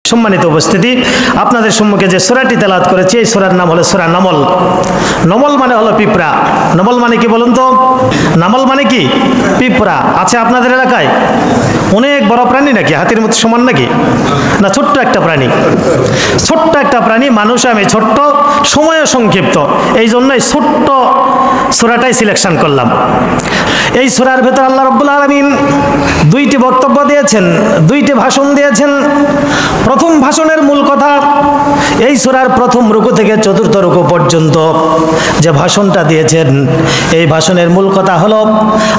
সম্মানিত উপস্থিতি, আপনাদের সম্মুখে যে সূরাটি তেলাওয়াত করেছি এই সূরার নাম হলো সূরা নমল। নমল মানে হলো পিঁপড়া। নমল মানে কি বলুন তো? নামল মানে কি? পিঁপড়া। আছে আপনাদের এলাকায়? অনেক বড় প্রাণী নাকি? হাতির মতো সমান নাকি? না, ছোট্ট একটা প্রাণী। ছোট্ট একটা প্রাণী। মানুষ আমি ছোট্ট, সময়ও সংক্ষিপ্ত, এই জন্যই ছোট্ট সূরাটাই সিলেকশন করলাম। এই সূরার ভেতর আল্লাহ রাব্বুল আলামিন দুইটি বক্তব্য দিয়েছেন, দুইটি ভাষণ দিয়েছেন। প্রথম ভাষণের মূল কথা, এই সূরার প্রথম রুকু থেকে চতুর্থ রুকু পর্যন্ত যে ভাষণটা দিয়েছেন, এই ভাষণের মূল কথা হলো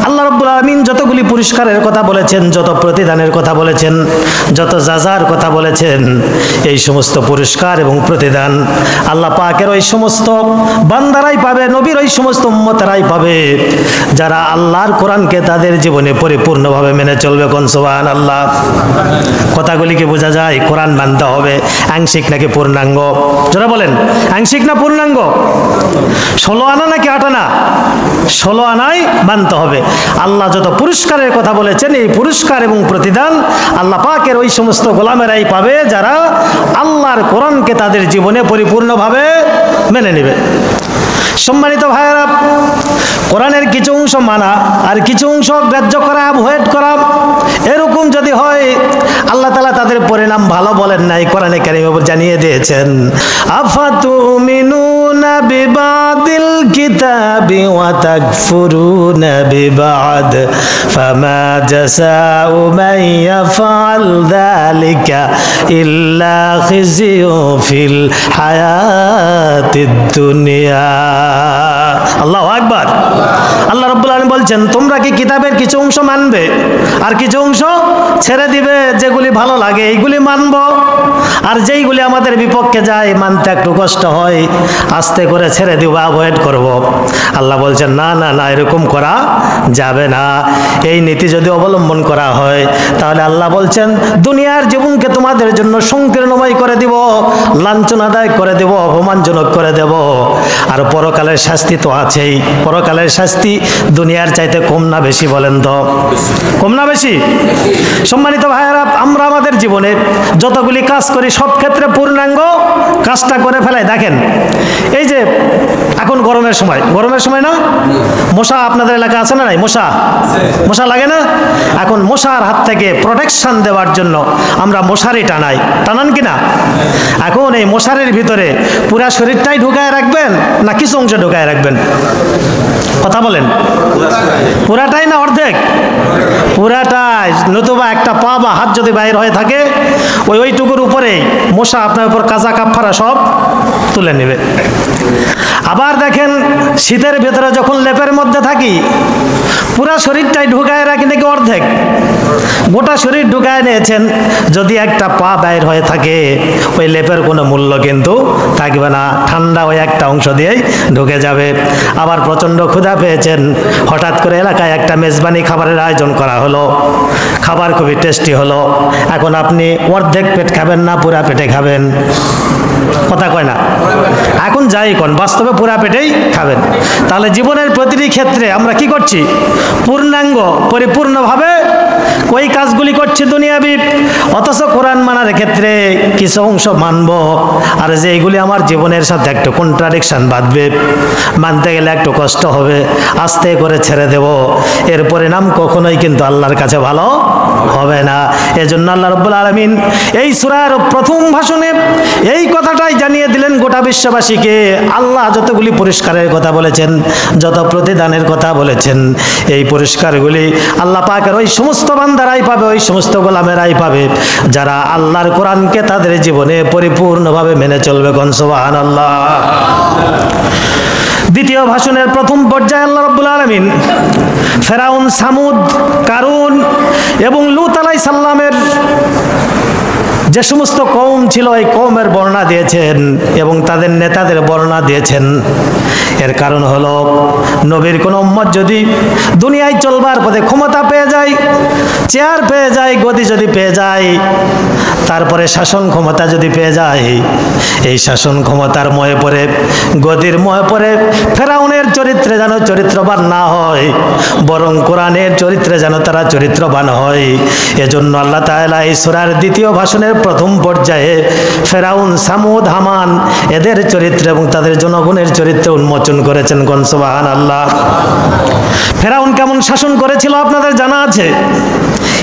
আল্লাহ রাব্বুল আলামিন যতগুলি পুরস্কারের কথা বলেছেন, যত প্রতিদানের কথা বলেছেন, যত জাযার কথা বলেছেন, এই সমস্ত পুরস্কার এবং প্রতিদান আল্লাহ পাকের ওই সমস্ত বান্দারাই পাবে, নবীর ওই সমস্ত উম্মতেরাই পাবে যারা আল্লাহর কোরআনকে তাদের জীবনে পরিপূর্ণভাবে মেনে চলবে। কোন সুবহানাল্লাহ। কথাগুলি কি বোঝা যায়? কোরআন মানতে হবে আংশিক নাকি পূর্ণাঙ্গ? যারা বলেন আংশিক না পূর্ণাঙ্গ? 16 আনা নাকি 8 আনা? 16 আনাই মানতে হবে। আল্লাহ যত পুরস্কারের কথা বলেছেন, এই পুরস্কার এবং প্রতিদান আল্লাহ পাকের ওই সমস্ত গোলামেরাই পাবে যারা আল্লাহর কোরআনকে তাদের জীবনে পরিপূর্ণভাবে মেনে নেবে। সম্মানিত ভাইয়েরা, কোরআনের কিছু অংশ মানা আর কিছু অংশ গ্রাহ্য করা, অ্যাভয়েড করা, এরকম যদি হয় আল্লাহ তাআলা তাদের পরিণাম ভালো বলেন নাই, কোরআনে কারিমে জানিয়ে দিয়েছেন, আফাতুমিনুনা বিবাদিল কিতাবি ওয়া তাকফুরুনা বিবাদ ফামা জাযাউ মান ইয়াফআল যালিকা ইল্লা খিজিয়ু ফিল হায়াতিদ দুনিয়া। আল্লাহু আকবার। আল্লাহ রাব্বুল আলামিন বলছেন, তোমরা কি কিতাবের কিছু অংশ মানবে আর কিছু অংশ ছেড়ে দিবে? যেগুলি ভালো লাগে এইগুলি মানব, আর যেইগুলি আমাদের বিপক্ষে যায়, মানতে একটু কষ্ট হয়, আস্তে করে ছেড়ে দিব, অ্যাভয়েড করব। আল্লাহ বলছেন না না না, এরকম করা যাবে না। এই নীতি যদি অবলম্বন করা হয় তাহলে আল্লাহ বলছেন দুনিয়ার জীবনকে তোমাদের জন্য সংকীর্ণময় করে দিব, লাঞ্ছনাদায়ক করে দেব, অপমানজনক করে দেব। আর পরকালের শাস্তি তো আছেই। পরকালের শাস্তি দুনিয়ার চাইতে কম না বেশি? বলেন তো, কম না বেশি? সম্মানিত ভাইয়েরা, আমরা আমাদের জীবনে যতগুলি কাজ করি সব ক্ষেত্রে পূর্ণাঙ্গ কাজটা করে ফেলাই। দেখেন, এই যে এখন গরমের সময় না, মশা আপনাদের এলাকা আছে না নাই? মশা লাগে না? এখন মশার হাত থেকে প্রোটেকশন দেওয়ার জন্য আমরা মশারি টানান কিনা? এখন এই মশারির ভিতরে পুরা শরীরটাই ঢুকায় রাখবেন না কিছু অংশ ঢুকায় রাখবেন? কথা বলেন। পুরাটাই না অর্ধেক? পুরাটাই। নতুবা একটা পা বা হাত যদি বাইর হয়ে থাকে, ওইটুকুর উপরে মশা আপনার উপর কাজা কাফফারা সব তুলে নেবে। আবার দেখেন, শীতের ভেতরে যখন লেপের মধ্যে থাকি, পুরা শরীরটাই ঢুকায় রাখি নাকি অর্ধেক? গোটা শরীর ঢুকায় নিয়েছেন, যদি একটা পা বাইর হয়ে থাকে ওই লেপের কোনো মূল্য কিন্তু থাকবে না, ঠান্ডা ওই একটা অংশ দিয়েই ঢুকে যাবে। আবার প্রচণ্ড ক্ষুধা পেয়েছেন, হঠাৎ করে এলাকায় একটা মেজবানি খাবারের আয়োজন করা হলো, খাবার খুবই টেস্টি হলো। এখন আপনি অর্ধেক পেট খাবেন না পুরা পেটে খাবেন? কথা কয় না? এখন যাই কোন, বাস্তবে পুরা পেটেই খাবেন। তাহলে জীবনের প্রতিটি ক্ষেত্রে আমরা কি করছি? পূর্ণাঙ্গ পরিপূর্ণভাবে ওই কাজগুলি করছি দুনিয়াবি, অথচ কোরআন মানার ক্ষেত্রে কিছু অংশ মানব, আর যে এইগুলি আমার জীবনের সাথে একটু কন্ট্রাডিকশন বাঁধবে, মানতে গেলে একটু কষ্ট হবে, আস্তে করে ছেড়ে দেব, এর পরিণাম কখনোই কিন্তু আল্লাহর কাছে ভালো হবে না। এজন্য আল্লাহ রাব্বুল আলামিন এই সূরার প্রথম ভাষণে এই কথাটাই জানিয়ে দিলেন গোটা বিশ্ববাসীকে। আল্লাহ যতগুলি পুরস্কারের কথা বলেছেন, যত প্রতিদানের কথা বলেছেন, এই পুরস্কারগুলি আল্লাহ পাকের ওই সমস্ত বান্দারাই পাবে, ওই সমস্ত গোলামেরাই পাবে যারা আল্লাহর কোরআনকে তাদের জীবনে পরিপূর্ণভাবে মেনে চলবে। কোন সুবহানাল্লাহ। দ্বিতীয় ভাষণের প্রথম পর্যায়ে আল্লাহ রাব্বুল আলামিন ফেরাউন, সামুদ, কারুন এবং লূত আলাইহিস সালামের যে সমস্ত কওম ছিল, এই কওমের বর্ণনা দিয়েছেন এবং তাদের নেতাদের বর্ণনা দিয়েছেন। এর কারণ হলো, নবীর কোন উম্মত যদি দুনিয়ায় চলবার পথে ক্ষমতা পেয়ে যায়, চেয়ার পেয়ে যায়, গদি যদি পেয়ে যায়, তারপরে শাসন ক্ষমতা যদি পেয়ে যায়, এই শাসন ক্ষমতার ময়ে পড়ে, গদির ময়ে পড়ে ফেরাউনের চরিত্রে যেন চরিত্রবান না হয়, বরং কোরআনের চরিত্রে যেন তারা চরিত্রবান হয়। এজন্য আল্লাহ তাআলা এই সূরার দ্বিতীয় ভাষণের প্রথম পর্যায়ে ফেরাউন, সামুদ, হামান এদের চরিত্র এবং তাদের জনগণের চরিত্র উন্মোচন করেছেন। কোন সুবহানাল্লাহ। ফেরাউন কেমন শাসন করেছিল আপনাদের জানা আছে?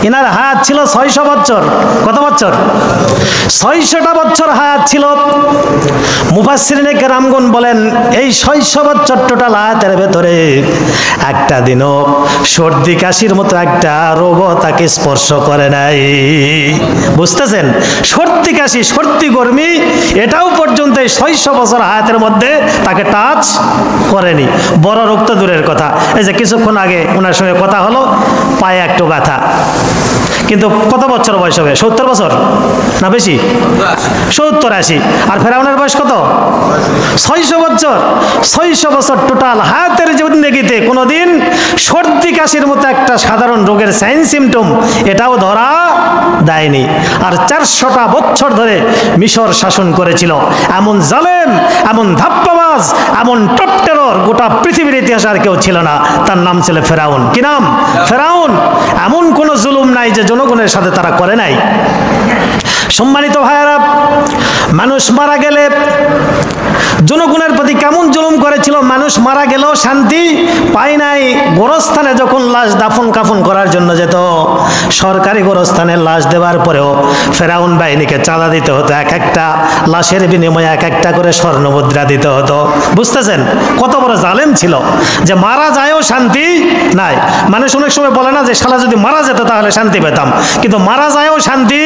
ইনার হায়াত ছিল 600 বছর। কত বছর? 600টা বছর হায়াত ছিল। মুফাসসিরিনে কেরামগণ বলেন এই 600 বছর টোটাল হায়াতের ভেতরে একটা দিনও সর্দি কাশির মতো একটা রোগও তাকে স্পর্শ করে নাই। বুঝতেছেন? সর্দি কাশি, সর্দি গরমি এটাও পর্যন্ত এই 600 বছর হায়াতের মধ্যে তাকে টাচ করেনি। বড় রোগ তো দূরের কথা, এই যে কিছুক্ষণ আগে ওনার সঙ্গে কথা হলো, পায়ে একটু ব্যথা, কিন্তু কত বছর বয়স হবে? 70 বছর না বেশি? 70-80। আর ফেরাউনের বয়স কত? 600 বছর। 600 বছর টোটাল হায়াতের জিন্দেগিতে কোনোদিন সর্দি কাশির মতো একটা সাধারণ রোগের সাইন সিমটম এটাও ধরা দেয়নি। আর 400টা বছর ধরে মিশর শাসন করেছিল। এমন জালেম, এমন ধাপ্পাবাজ, এমন টপ টেরর গোটা পৃথিবীর ইতিহাসে আর কেউ ছিল না। তার নাম ছিল ফেরাউন। কি নাম? ফেরাউন। এমন কোন জুলুম নাই যে জনগণের সাথে তারা করে নাই। সম্মানিত ভাইয়েরা, মানুষ মারা গেলে জনগণের প্রতি কেমন জুলুম করেছিল। মানুষ মারা গেলেও শান্তি পায় নাই। গোরস্থানে যখন লাশ দাফন কাফন করার জন্য যেত, সরকারি গোরস্থানে লাশ দেওয়ার পরেও ফেরাউন বাহিনীকে চাঁদা দিতে হতো। এক একটা লাশের বিনিময়ে এক একটা করে স্বর্ণমুদ্রা দিতে হতো। বুঝতেছেন কত বড় জালেম ছিল যে মারা যায়ও শান্তি নাই। মানুষ অনেক সময় বলে না যে শালা যদি মারা যেত তাহলে শান্তি পেতাম, কিন্তু মারা যায়ও শান্তি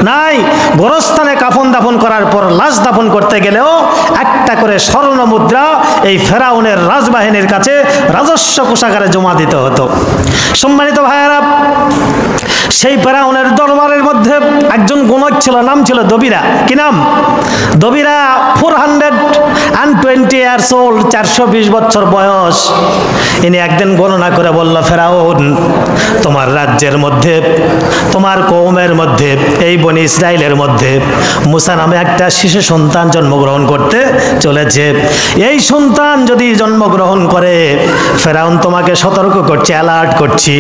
নাই। গোরস্থানে কাফন দাফন করার পর লাশ দাফন করতে গেলেও একটা করে স্বর্ণ মুদ্রা এই ফেরাউনের রাজবাহিনীর কাছে রাজস্ব কোষাগারে জমা দিতে হতো। সম্মানিত ভাইয়েরা, সেই ফেরাউনের দরবারের মধ্যে একজন গণক ছিল, নাম ছিল দবিরা। কি নাম? দবিরা। 420 ইয়ার্স ওল্ড, 420 বছর বয়স। ইনি একদিন গণনা করে বলল, ফেরাউন, তোমার রাজ্যের মধ্যে, তোমার কওমের মধ্যে, এই বনি ইসরায়েলের মধ্যে মুসা নামে একটা শিশু সন্তান জন্মগ্রহণ করতে চলেছে। এই সন্তান যদি জন্মগ্রহণ করে, ফেরাউন তোমাকে সতর্ক করছে, অ্যালার্ট করছি,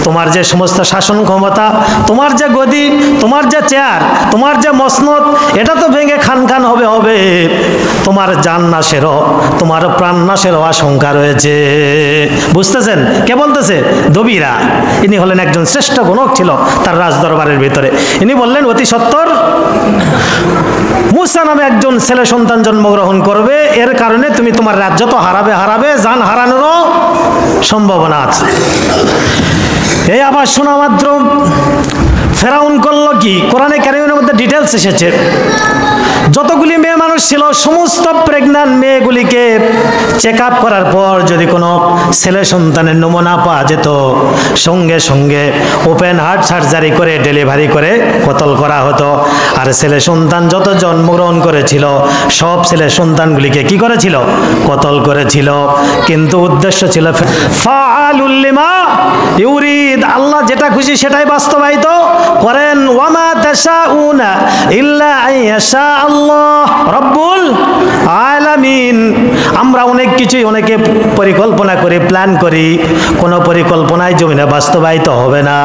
তোমার যে সমস্ত শাসন ক্ষমতা, তোমার যে গদি, তোমার যে চেয়ার, তোমার যে মসনদ, এটা তো ভেঙে খান খান হবে। তোমার জান নাশেরও, তোমার প্রাণ নাশেরও আশঙ্কা রয়েছে। বুঝতেছেন কে বলতেছে? দবিরা। ইনি হলেন একজন শ্রেষ্ঠ গণক ছিল তার রাজদরবারের ভিতরে। ইনি বললেন, অতি সত্বর মুসা নামে একজন ছেলে সন্তান জন্মগ্রহণ করবে, এর কারণে তুমি তোমার রাজ্য তো হারাবে, জান হারানোরও সম্ভাবনা আছে। এই আবার শোনা মাত্র ফেরাউন করলো কি? কোরআনে কারিমের মধ্যে ডিটেলস এসেছে। যতগুলি মেয়ে মানুষ ছিল সমস্ত প্রেগন্যান্ট মেয়েগুলিকে চেক আপ করার পর যদি কোনো ছেলে সন্তানের নমুনা পাওয়া যেত, সঙ্গে সঙ্গে ওপেন হার্ট সার্জারি করে ডেলিভারি করে কতল করা হতো। আর ছেলে সন্তান যত জন্মগ্রহণ করেছিল সব ছেলে সন্তানগুলিকে কি করেছিল? কতল করেছিল। কিন্তু উদ্দেশ্য ছিল ফাআলুল লিমা ইউরিদ, আল্লাহ যেটা খুশি সেটাই বাস্তবায়িত করেন। ওয়ামা তাশাউনা ইল্লা আইয়াশা আল্লাহ রব্বুল আলামিন। আমরা অনেক কিছুই অনেকে পরিকল্পনা করি, প্ল্যান করি, কোনো পরিকল্পনায় জমিনে বাস্তবায়িত হবে না।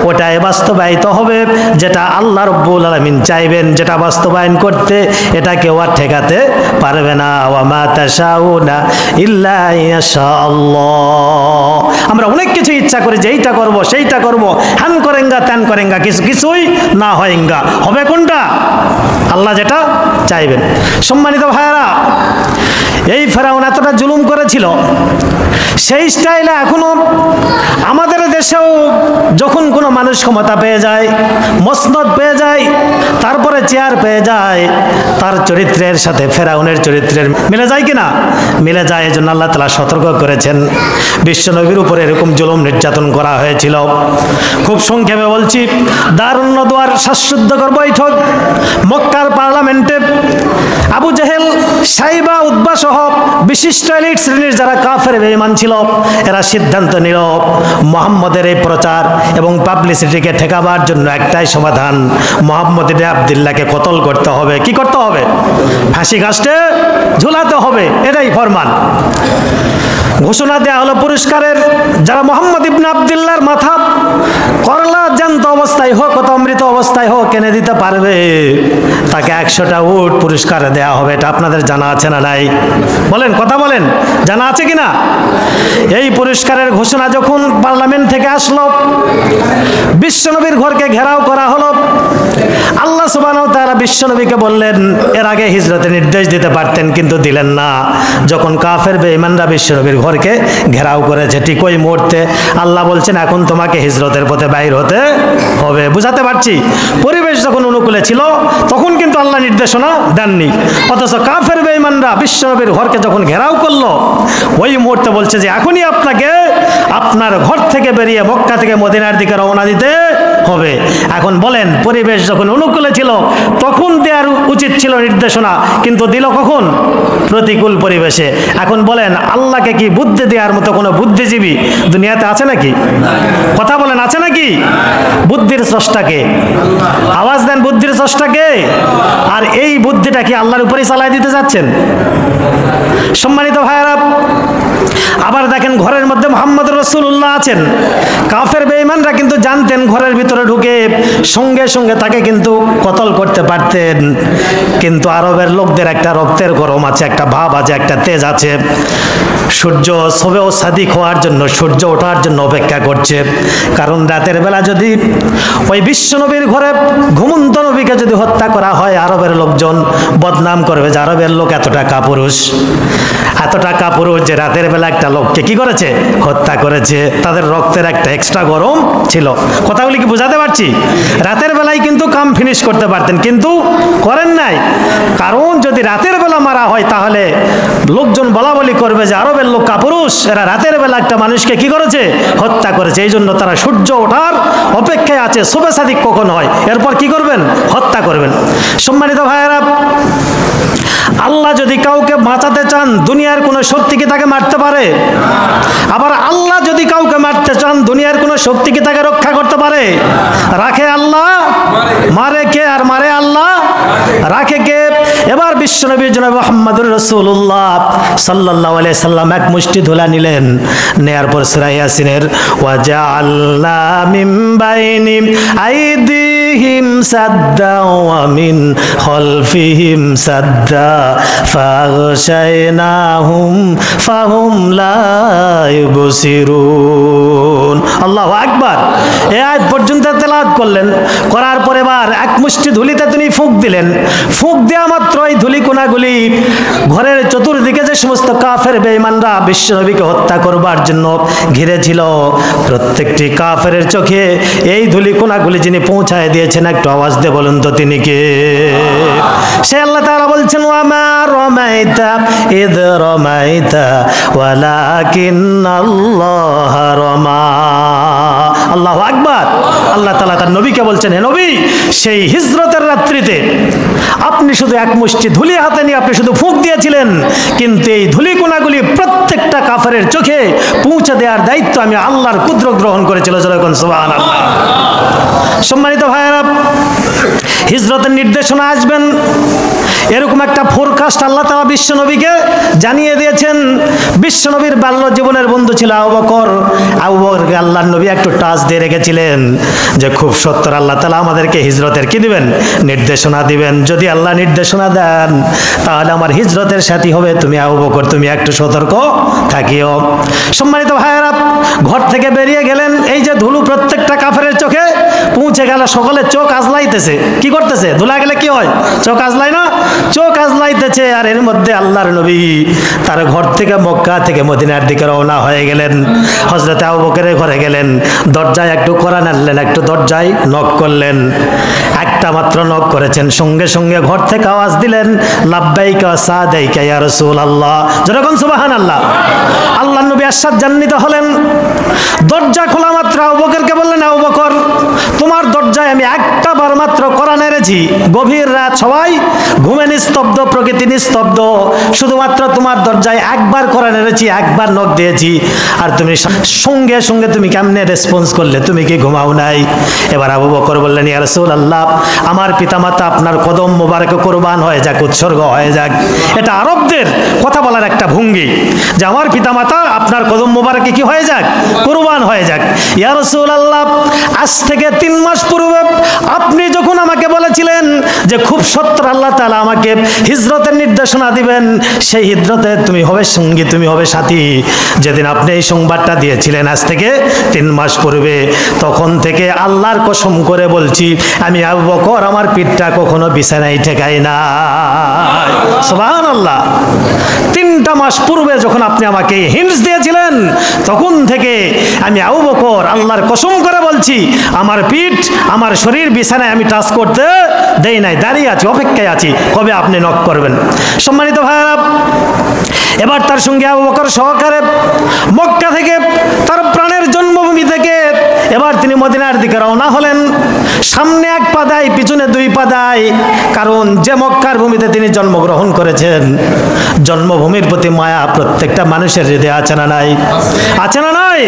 ওটাই বাস্তবায়িত হবে যেটা আল্লাহ রব্বুল আলামিন চাইবেন। যেটা বাস্তবায়ন করতে এটা কেউ আর ঠেকাতে পারবে না। ওয়ামা তাশাউনা ইল্লা আইয়াশা আল্লাহ। আমরা অনেক কিছু ইচ্ছা করি যে এইটা করব, সেইটা করব, হ্যান করেঙ্গা ত্যান করেঙ্গা, কিছুই না হয়েঙ্গা। হবে কোনটা? আল্লাহ যেটা চাইবেন। সম্মানিত ভাইয়েরা, এই ফেরাউন এতটা জুলুম করেছিল, সেই স্টাইলে এখনো আমাদের দেশেও যখন কোনো মানুষ ক্ষমতা পেয়ে যায়, মসনদ পেয়ে যায়, তারপরে চেয়ার পেয়ে যায়, তার চরিত্রের সাথে ফেরাউনের চরিত্রের মিলে যায় কিনা? মিলে যায়। এই জন্য আল্লাহ তাআলা সতর্ক করেছেন। বিশ্বনবীর উপরে এরকম জুলুম নির্যাতন করা হয়েছিল। খুব সংক্ষেপে বলছি, দারুন নদওয়ার শ্বাসরুদ্ধকর বৈঠক মক্কার পার্লামেন্টে আবু জেহেল, সাইবা, উতবা সহ বিশিষ্ট এলিট শ্রেণীর যারা কাফের বেঈমান ছিল, এরা সিদ্ধান্ত নিল মুহাম্মদের এই প্রচার এবং পাবলিসিটিকে ঠেকাবার জন্য একটাই সমাধান, মুহাম্মদ ইবনে আব্দুল্লাহকে কতল করতে হবে। কি করতে হবে? ফাঁসি কাস্টে ঝুলাতে হবে, এটাই ফরমান। ঘোষণা দেয়া হলো পুরস্কারের, যারা মোহাম্মদ ইবনে আব্দুল্লাহর মাথা করলা জ্যান্ত অবস্থায় হোক অথবা মৃত অবস্থায় হোক এনে দিতে পারবে, তাকে 100টা উট পুরস্কার দেয়া হবে। এটা আপনাদের জানা আছে না নাই? বলেন, কথা বলেন, জানা আছে কিনা? এই পুরস্কারের ঘোষণা যখন পার্লামেন্ট থেকে আসলো, বিশ্বনবীর ঘরকে ঘেরাও করা হলো। আল্লাহ সুবহানাহু ওয়া তাআলা বিশ্বনবীকে বললেন, এর আগে হিজরতের নির্দেশ দিতে পারতেন কিন্তু দিলেন না। যখন কাফের বেঈমানরা বিশ্বনবীর ঘরকে ঘেরাও করেছে, ঠিক ওই মুহূর্তে আল্লাহ বলছেন এখন তোমাকে হিজরতের পথে বাইর হতে হবে। বুঝাতে পারছি? পরিবেশ যখন অনুকূলে ছিল তখন কিন্তু আল্লাহ নির্দেশনা দেননি, অথচ কাফের বেঈমানরা বিশ্বনবীর ঘরকে যখন ঘেরাও করলো ওই মুহূর্তে বলছে যে এখনই আপনাকে আপনার ঘর থেকে বেরিয়ে মক্কা থেকে মদিনার দিকে রওনা দিতে হবে। এখন বলেন, পরিবেশ যখন অনুকূলে ছিল তখন দেওয়ার উচিত ছিল নির্দেশনা, কিন্তু দিল কখন? প্রতিকূল পরিবেশে। এখন বলেন, আল্লাহকে কি বুদ্ধি দেওয়ার মতো কোনো বুদ্ধিজীবী দুনিয়াতে আছে নাকি? কথা বলেন, আছে নাকি? বুদ্ধির স্রষ্টাকে, আওয়াজ দেন, বুদ্ধির স্রষ্টাকে। আর এই বুদ্ধিটা কি আল্লাহর উপরেই চালায় দিতে যাচ্ছেন? সম্মানিত ভাইয়েরা, আবার দেখেন ঘরের মধ্যে মুহাম্মদ রাসূলুল্লাহ আছেন। কাফের বেঈমানরা কিন্তু জানতেন ঘরের ভিতরে ঢুকে সঙ্গে সঙ্গে তাকে কিন্তু কতল করতে পারতেন, কিন্তু আরবের লোকদের একটা রক্তের গরম আছে, একটা ভাব আছে, একটা তেজ আছে। সূর্য সবেও সাদিক হওয়ার জন্য, সূর্য ওঠার জন্য অপেক্ষা করছে। কারণ রাতের বেলা যদি ওই বিশ্বনবীর ঘরে ঘুমন্ত নবীকে যদি হত্যা করা হয়, আরবের লোকজন বদনাম করবে যে আরবের লোক এতটা কাপুরুষ, এতটা কাপুরুষ যে রাতের বেলা একটা লোককে কি করেছে? হত্যা করেছে। তাদের রক্তের একটা এক্সট্রা গরম ছিল। কথাগুলি কি বোঝাতে পারছি? রাতের বেলায় কিন্তু কাম ফিনিশ করতে পারতেন, কিন্তু করেন নাই। কারণ যদি রাতের বেলা মারা হয় তাহলে লোকজন বলা বলি করবে যে আরবের লোক কাপুরুষ, এরা রাতের বেলা একটা মানুষকে কি করেছে? হত্যা করেছে। এই জন্য তারা সূর্য ওঠার অপেক্ষায় আছে, শুভে সাদিক কখন হয় এরপর কি করবেন? হত্যা করবেন। সম্মানিত ভাইয়েরা, আল্লাহ যদি কাউকে বাঁচাতে চান দুনিয়ার কোনো শক্তি কি তাকে মারতে পারে? আবার আল্লাহ যদি কাউকে মারতে চান দুনিয়ার কোনো শক্তি কি তাকে রক্ষা করতে পারে? রাখে আল্লাহ, মারে কে? আর মারে আল্লাহ, রাখে কে? এবার বিশ্বনবী জনাব মুহাম্মদুর রাসূলুল্লাহ সাল্লাল্লাহু আলাইহি সাল্লাম এক মুষ্টি ধুলা নিলেন, নেয়ার পর সূরা ইয়াসিনের ওয়া জাআলনা মিন বাইনি আইদিহিম সাদ্দা ওয়া মিন খালফিহিম সাদ্দা ফাগশায়নাহুম ফাহুম লা ইউবসিরুন। আল্লাহু আকবার। এই আয়াত পর্যন্ত তেলাওয়াত করলেন, করার পরে এবার এক মুষ্টি ধুলিতে তিনি ফুঁক দিলেন। ফুঁক দেওয়া মাত্র এই ধুলিকণাগুলি ঘরের চতুর্দিকে যে সমস্ত কাফের বেঈমানরা বিশ্বনবীকে হত্যা করবার জন্য ঘিরেছিল, প্রত্যেকটি কাফের চোখে এই ধুলিকণাগুলি যিনি পৌঁছায় দিয়েছেন, একটু আওয়াজ দিয়ে বলুন তো তিনি কে? সে আল্লাহ তাআলা বলছেন ওয়া মা রামাইতা ইদ রামাইতা ওয়ালাকিন্নাল্লাহ রামা। আল্লাহু আকবার। আল্লাহ তাআলা তার নবীকে বলছেন, হে নবী, সেই হিজরতের রাত্রিতে আপনি শুধু এক মুষ্টি ধুলি হাতে নিয়ে আপনি শুধু ফুঁক দিয়েছিলেন, কিন্তু এই ধুলিকণাগুলি প্রত্যেকটা কাফেরের চোখে পৌঁছে দেওয়ার দায়িত্ব আমি আল্লাহর কুদরত গ্রহণ করেছিল। যখন সুবহানাল্লাহ। সম্মানিত ভাইয়েরা, হিজরতের নির্দেশনা আসবেন এরকম একটা ফোরকাস্ট আল্লাহ তাআলা বিশ্বনবীকে জানিয়ে দিয়েছেন। বিশ্বনবীর বাল্য জীবনের বন্ধু ছিল আবু বকর। আবু বকরকে আল্লাহর নবী একটু টাচ দিয়ে রেখেছিলেন যে খুব সত্তর আল্লাহ তাআলা আমাদেরকে হিজরতের কি দিবেন? নির্দেশনা দিবেন। যদি আল্লাহ নির্দেশনা দেন তাহলে আমার হিজরতের সাথী হবে তুমি আবু বকর, তুমি একটু সতর্ক থাকিও। সম্মানিত ভাইয়েরা, ঘর থেকে বেরিয়ে গেলেন, এই যে ধুলো প্রত্যেকটা কাফেরের চোখে পৌঁছে গেল, সকলে চোখ আজলাইতেছে। কি করতেছে? ধুলা গেলে কি হয়? চোখ আজলাই না? চোখ আজলাইতেছে। আর এর মধ্যে আল্লাহর নবী তার ঘর থেকে মক্কা থেকে মদিনার দিকে রওনা হয়ে গেলেন। হযরত আবু বকরের ঘরে গেলেন, দরজায় একটু কড়া নাড়লেন, একটু দরজায় নক করলেন। একটা মাত্র নক করেছেন, সঙ্গে সঙ্গে ঘর থেকে আওয়াজ দিলেন, লাব্বাইকা ওয়া সাদাইকা ইয়া রাসূলুল্লাহ। যেরকম সুবহানাল্লাহ। আল্লাহর নবী আশ্চর্যান্বিত হলেন। দরজা খোলা মাত্র আবু বকরকে বললেন, আবু বকর, তোমার দরজায় আমি একটা বার মাত্র কড়া নেড়েছি। গভীর রাত, সবাই ঘুমে নিস্তব্ধ, প্রকৃতি নিস্তব্ধ, শুধুমাত্র তোমার দরজায় একবার কড়া নেড়েছি, একবার নক দিয়েছি, আর তুমি সঙ্গে সঙ্গে তুমি কেমনে রেসপন্স করলে? তুমি কি ঘুমাও নাই? এবার আবু বকর বললেন, ইয়া রাসূলুল্লাহ, আমার পিতামাতা আপনার কদম মোবারকে কুরবান হয়ে যাক, উৎসর্গ হয়ে যাক। এটা আরবদের কথা বলার একটা ভঙ্গি যে আমার পিতামাতা আপনার কদম মোবারকে কি হয়ে যাক, কুরবান হয়ে যাক। ইয়া রাসূলুল্লাহ, আজ থেকে 3 মাস পূর্বে আপনি যখন আমাকে বলেছিলেন যে খুব সত্তর আল্লাহ তাআলা আমাকে হিজরতের নির্দেশনা দিবেন, সেই হিজরতে তুমি হবে সঙ্গী, তুমি হবে সাথী, যেদিন আপনি এই সংবাদটা দিয়েছিলেন আজ থেকে 3 মাস পূর্বে, তখন থেকে আল্লাহর কসম করে বলছি আমি আবু বকর আমার পিঠটা কখনো বিছানায় ঠেকাই না। সুবহানাল্লাহ। 3টা মাস পূর্বে যখন আপনি আমাকে হিন্টস দিয়েছিলেন, তখন থেকে আমি আবু বকর আল্লাহর কসম করে বলছি আমার পিঠ, আমার শরীর বিছানায় আমি টাচ করতে দেই নাই, দাঁড়িয়ে আছি, অপেক্ষায় আছি কবে আপনি নক করবেন। সম্মানিত ভাইরা, এবার তার সঙ্গে আবু বকর সহকারে মক্কা থেকে, তার প্রাণের জন্মভূমি থেকে এবার তিনি মদিনার দিকে রওনা হলেন। সামনে 1 পা দেয়, পিছনে 2 পা দেয়, কারণ যে মক্কার ভূমিতে তিনি জন্মগ্রহণ করেছেন, জন্মভূমির প্রতি মায়া প্রত্যেকটা মানুষের হৃদয়ে আছে না নাই? আছে না নাই?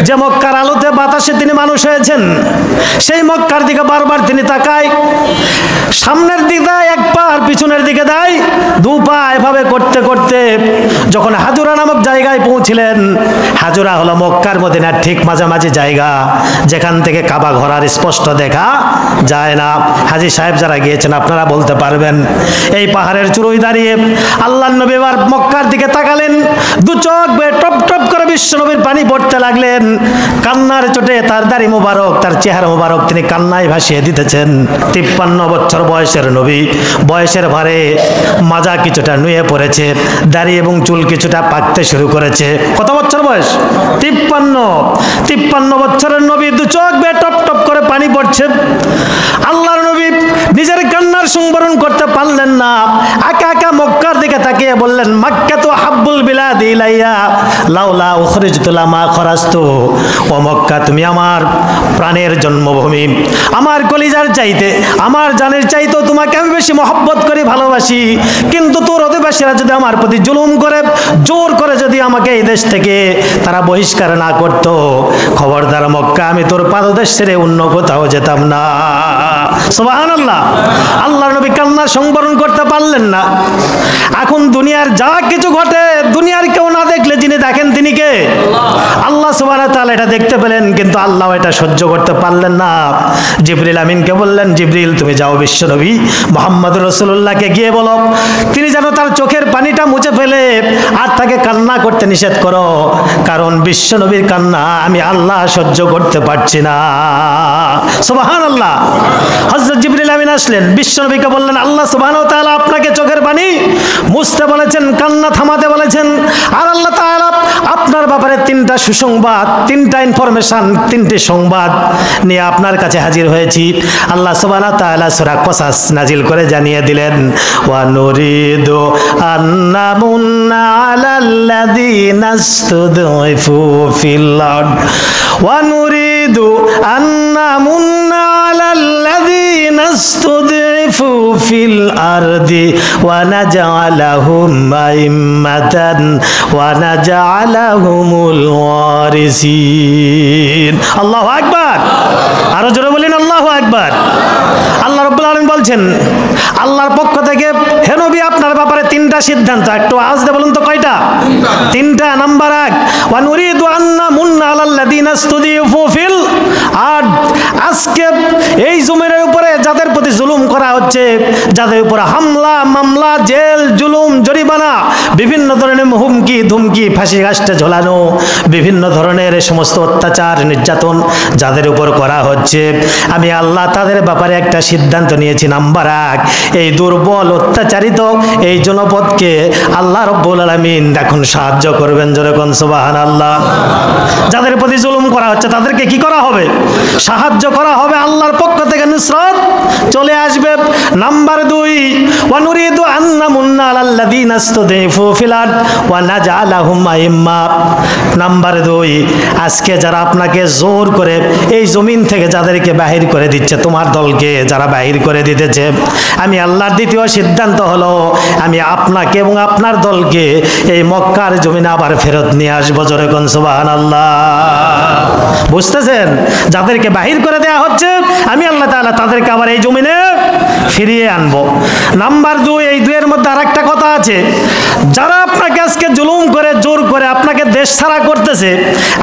যে মক্কার আলোতে বাতাসে তিনি মানুষ হয়েছেন, সেই মক্কার দিকে বারবার তিনি তাকায়। সামনের দিকে দেয় 1 পা, আর পিছনের দিকে দেয় 2 পা, এভাবে করতে করতে যখন হাজুরা নামক জায়গায় পৌঁছিলেন, হাজুরা হলো মক্কার মদিনার ঠিক মাঝামাঝি জায়গা, যেখান থেকে কাবা ঘর স্পষ্ট দেখা যায় না। হাজী সাহেব যারা গিয়েছেন আপনারা বলতে পারবেন। এই পাহাড়ের চূড়োয় দাঁড়িয়ে আল্লাহর নবী এবার মক্কার দিকে তাকালেন, 2 চোখ বেয়ে টপ টপ করে বিশ্ব নবীর পানি পড়তে লাগলেন। কান্নার চোটে তার দাড়ি মোবারক, তার চেহারা মোবারক তিনি কান্নায় ভাসিয়ে দিতেছেন। 53 বছর বয়সের নবী, বয়সের ভারে মাজা কিছুটা নুয়ে পড়েছে, দাড়ি এবং চুল কিছুটা পাকতে শুরু করেছে। কত বছর বয়স? 53 বছরের নবী, 2 চোখ বেয়ে টপ টপ করে পানি পড়ছে। আল্লাহর নবী নিজের কান্নার সংবরণ করতে পারলেন না, একা একা মক্কার দিকে তাকিয়ে বললেন, মক্কা তো হাব্বুল বিলাদি ইলাইয়া লাউলা উখরিজতু লামা খরাজতু। ও মক্কা, তুমি আমার প্রাণের জন্মভূমি, আমার কলিজার চাইতে, আমার জানের চাইতেও তোমাকে আমি বেশি মহব্বত করি, ভালোবাসি। কিন্তু তোর অধিবাসীরা যদি আমার প্রতি জুলুম করে, জোর করে যদি আমাকে এই দেশ থেকে তারা বহিষ্কার না করতো, খবরদার মক্কা, আমি তোর পাদদেশ ছেড়ে অন্য কোথাও যেতাম না। সুবহানাল্লাহ। আল্লাহর নবী কান্না সংবরণ করতে পারলেন না। এখন দুনিয়ার যা কিছু ঘটে, দুনিয়ার কেউ না দেখলে যিনি দেখেন তিনি কে? আল্লাহ সুবহানাহু ওয়া তাআলা এটা দেখতে পেলেন, কিন্তু আল্লাহ এটা সহ্য করতে পারলেন না। জিবরিল আমিনকে বললেন, জিবরিল তুমি যাও বিশ্বনবী মুহাম্মদুর রাসূলুল্লাহকে গিয়ে বলো তিনি যেন তার চোখের পানিটা মুছে ফেলে আর তাকে কান্না করতে নিষেধ করো, কারণ বিশ্বনবীর কান্না আমি আল্লাহ সহ্য করতে পারছি না। সুবহানাল্লাহ। হযরত জিবরিল আমিন আসলেন, বিশ্বনবীকে বললেন, আল্লাহ সুবহানাহু ওয়া তাআলা আপনাকে চোখের পানি মুছতে বলেছেন, কান্না থামাতে বলেছেন, আর আল্লাহ তাআলা আপনার ব্যাপারে 3টা সুসংবাদ, 3টা ইনফরমেশন, 3টি সংবাদ নিয়ে আপনার কাছে হাজির হয়েছি। আল্লাহ সুবহানাহু ওয়া তাআলা সূরা কসাস নাজিল করে জানিয়ে দিলেন, ওয়া নুরিদু আন্নামুন্না আলাল্লাযীনা ইসতুদঈফু ফিল আরদ, ওয়া নুরিদু আন্নামুন্না আলাল্লাযীনা ইসতুদঈফু ফিল আরদি ওয়া নাজআলাহুম আইম্মাতান ওয়া নাজআলাহুমুল ওয়ারিসিন। আল্লাহু আকবার। আরো জোরে বলেন আল্লাহু আকবার। আল্লাহ রাব্বুল আলামিন বলছেন, আল্লাহর পক্ষ থেকে, হে নবী আপনার ব্যাপারে 3টা সিদ্ধান্ত। একটু আওয়াজ দিয়ে বলুন তো কয়টা? 3টা। নাম্বার 1, ওয়া নুরিদু আন্নামুন্না আলাল্লাযীনা ইসতুদঈফু ফিল আরদ। আজকে এই জমিনের উপরে যাদের প্রতি জুলুম করা হচ্ছে, যাদের উপরে হামলা, মামলা, জেল, জুলুম, জরিমানা, বিভিন্ন ধরনের হুমকি ধুমকি, ফাঁসি গাছটা ঝোলানো, বিভিন্ন ধরনের সমস্ত অত্যাচার, নির্যাতন যাদের উপর করা হচ্ছে, আমি আল্লাহ তাদের ব্যাপারে একটা সিদ্ধান্ত নিয়েছি। নাম্বার 1, এই দুর্বল অত্যাচারিত এই জনপদকে আল্লাহ রাব্বুল আলামিন এখন সাহায্য করবেন। যেরকম সুবহানাল্লাহ। যাদের প্রতি জুলুম করা হচ্ছে তাদেরকে কি করা হবে? সাহায্য করা হবে। আল্লাহর পক্ষ থেকে নুসরত চলে আসবে। নাম্বার 2, ওয়া নুরিদু আন্নামুন্না আলাল্লাযীনা ইসতুদঈফু ফিল আরদ ওয়া নাজআলাহুম আইম্মা। নাম্বার 2, আজকে যারা আপনাকে জোর করে এই জমিন থেকে যাদেরকে বাহির করে দিচ্ছে, তোমার দলকে যারা বাহির করে দিতেছে, আমি আল্লাহর দ্বিতীয় সিদ্ধান্ত হলো আমি আপনাকে এবং আপনার দলকে এই মক্কার জমিনে আবার ফেরত নিয়ে আসবো। জোরে কোন সুবহানাল্লাহ। বুঝতেছেন? যাদেরকে বাহির করে দেয়া হচ্ছে, আমি আল্লাহ তাআলা তাদেরকে আবার এই জমিনে ফিরিয়ে আনবো। নাম্বার 2, এই 2 এর মধ্যে আরেকটা কথা আছে, যারা আপনাকে আজকে জুলুম করে জোর করে আপনাকে দেশ ছাড়া করতেছে,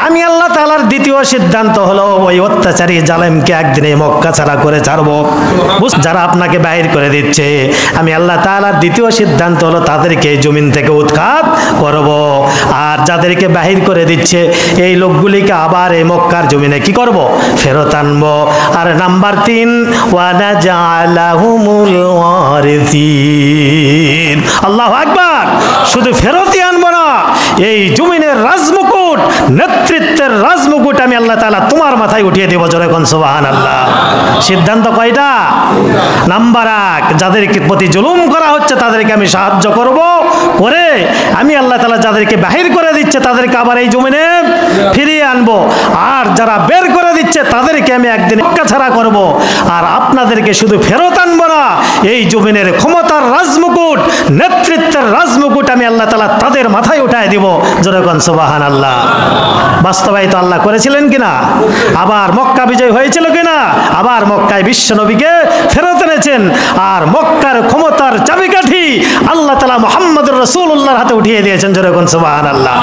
আমি আল্লাহ তাআলার দ্বিতীয় সিদ্ধান্ত হলো ওই অত্যাচারী জালেমকে একদিনে মক্কা ছাড়া করে ছাড়বো। যারা আপনাকে বাহির করে দিচ্ছে, আমি আল্লাহ তাআলার দ্বিতীয় সিদ্ধান্ত হলো তাদেরকে জমিন থেকে উৎখাত করব। আর যাদেরকে বাহির করে দিচ্ছে এই লোকগুলিকে আবার এই মক্কার জমিনে কি করব? ফেরত আনবো। আর নাম্বার 3, ওয়ানাজআলাহুমুল ওয়ারিসিন। আল্লাহু আকবার। শুধু ফেরতই আনবো না, এই জমিনের রাজমুকুট, নেতৃত্বের রাজমুকুট আমি আল্লাহ তাআলা তোমার মাথায় উঠিয়ে দেব। জোরে কোন সুবহানাল্লাহ। সিদ্ধান্ত কয়টা? নাম্বার 1, যাদেরকে প্রতি জুলুম করা হচ্ছে তাদেরকে আমি সাহায্য করব, করে আমি আল্লাহ তাআলা যাদেরকে বাহির করে দিচ্ছে তাদেরকে আবার এই জমিনে ফিরিয়ে আনবো। আর যারা বের করে দিচ্ছে তাদেরকে আমি একদিন মক্কা ছাড়া করব। আর আপনাদেরকে শুধু ফেরত আনবো না, এই জমিনের ক্ষমতার রাজমুকুট, নেতৃত্বের রাজমুকুট আমি আল্লাহ তাআলা তাদের মাথায় উঠায় দিব। জোরে কোন সুবহানাল্লাহ। বাস্তবায়িত আল্লাহ করেছিলেন কিনা? আবার মক্কা বিজয় হয়েছিল কিনা? আবার মক্কায় বিশ্ব নবীকে ফেরত এনেছেন। আর মক্কার ক্ষমতার চাবিকাঠি আল্লাহ তাআলা মুহাম্মদুর রাসূলুল্লাহর হাতে উঠিয়ে দিয়েছেন। জোরে কোন সুবহানাল্লাহ।